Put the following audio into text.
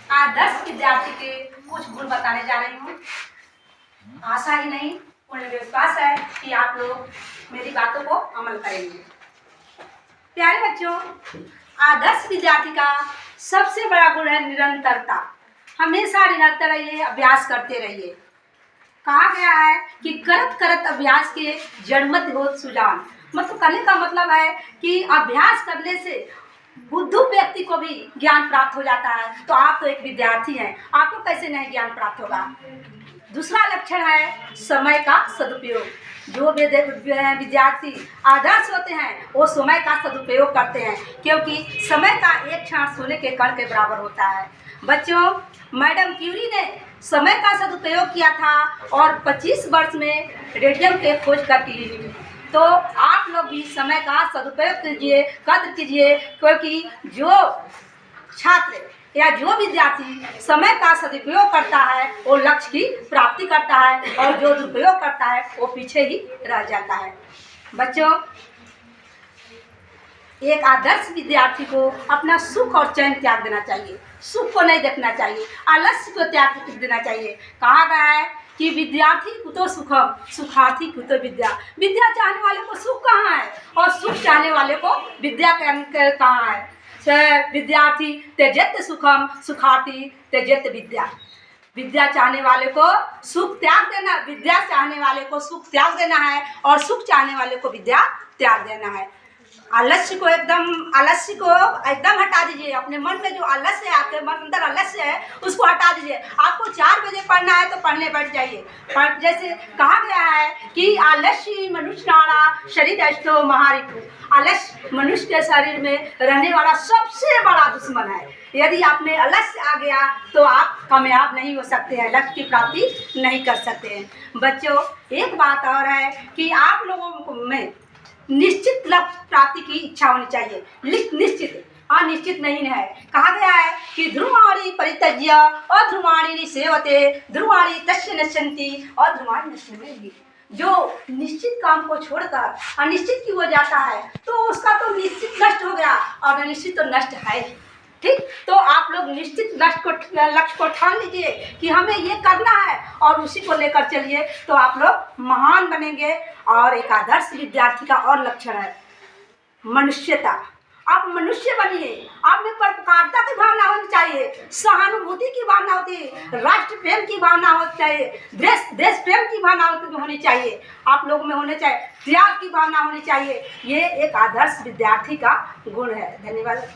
आदर्श विद्यार्थी के कुछ गुण बताने जा रही हूँ। आशा ही नहीं, उन्हें विश्वास है कि आप लोग मेरी बातों को अमल करेंगे। प्यारे बच्चों, आदर्श विद्यार्थी का सबसे बड़ा गुण है निरंतरता। हमेशा निरंतर रहिए, अभ्यास करते रहिए। कहा गया है कि करत करत अभ्यास के जड़मत होत सुजान। मतलब कहने का मतलब है कि अभ्यास करने से बुद्धू व्यक्ति को भी ज्ञान प्राप्त हो जाता है। तो आप तो एक विद्यार्थी हैं, आपको कैसे नहीं ज्ञान प्राप्त होगा। दूसरा लक्षण है समय का सदुपयोग। जो विद्यार्थी आदर्श होते हैं वो समय का सदुपयोग करते हैं, क्योंकि समय का एक क्षण सोने के कण के बराबर होता है। बच्चों, मैडम क्यूरी ने समय का सदुपयोग किया था और 25 वर्ष में रेडियम के खोज कर की। तो आप लोग भी समय का सदुपयोग कीजिए, कद्र कीजिए, क्योंकि जो छात्र या जो विद्यार्थी समय का सदुपयोग करता है वो लक्ष्य की प्राप्ति करता है, और जो दुरुपयोग करता है वो पीछे ही रह जाता है। बच्चों, एक आदर्श विद्यार्थी को अपना सुख और चैन त्याग देना चाहिए। सुख को नहीं देखना चाहिए, आलस्य को त्याग देना चाहिए। कहा गया है कि विद्यार्थी कुतो सुखम, सुखार्थी कुतो विद्या। विद्या चाहने वाले को सुख कहाँ है, और सुख चाहने वाले को विद्या कहाँ है। विद्यार्थी त्यजेत सुखम, सुखार्थी त्यजेत विद्या। विद्या चाहने वाले को सुख त्याग देना, विद्या चाहने वाले को सुख त्याग देना है, और सुख चाहने वाले को विद्या त्याग देना है। आलस्य को एकदम हटा दीजिए। अपने मन में जो आलस्य है, आपके मन अंदर आलस्य है, उसको हटा दीजिए। आपको 4 बजे पढ़ना है तो पढ़ने बैठ जाइए। पर जैसे कहा गया है कि आलस्य मनुष्य नाड़ा शरीर अष्टो महारिपु। आलस्य मनुष्य के शरीर में रहने वाला सबसे बड़ा दुश्मन है। यदि आप में आलस्य आ गया तो आप कामयाब नहीं हो सकते हैं, लक्ष्य की प्राप्ति नहीं कर सकते हैं। बच्चों, एक बात और है कि आप लोगों में निश्चित लक्ष्य प्राप्ति की इच्छा होनी चाहिए। निश्चित, अनिश्चित नहीं है। कहा गया है कि ध्रुवाणी परित्यज्य अध्रुवाणी निसेवते, ध्रुवाणी तस्य नश्यन्ति अध्रुवाणी नश्यन्ति। जो निश्चित काम को छोड़कर अनिश्चित की हो जाता है तो उसका तो निश्चित नष्ट हो गया, और अनिश्चित तो नष्ट है ही। ठीक, तो आप लोग निश्चित लक्ष्य को ठान लीजिए कि हमें ये करना है, और उसी को लेकर चलिए, तो आप लोग महान बनेंगे। और एक आदर्श विद्यार्थी का और लक्षण है मनुष्यता। आप मनुष्य बनिए। आप में परोपकारता की भावना होनी चाहिए, सहानुभूति की भावना होती है, राष्ट्र प्रेम की भावना होनी चाहिए, देश प्रेम की भावना होनी चाहिए। आप लोगों में होने चाहिए, त्याग की भावना होनी चाहिए। ये एक आदर्श विद्यार्थी का गुण है। धन्यवाद।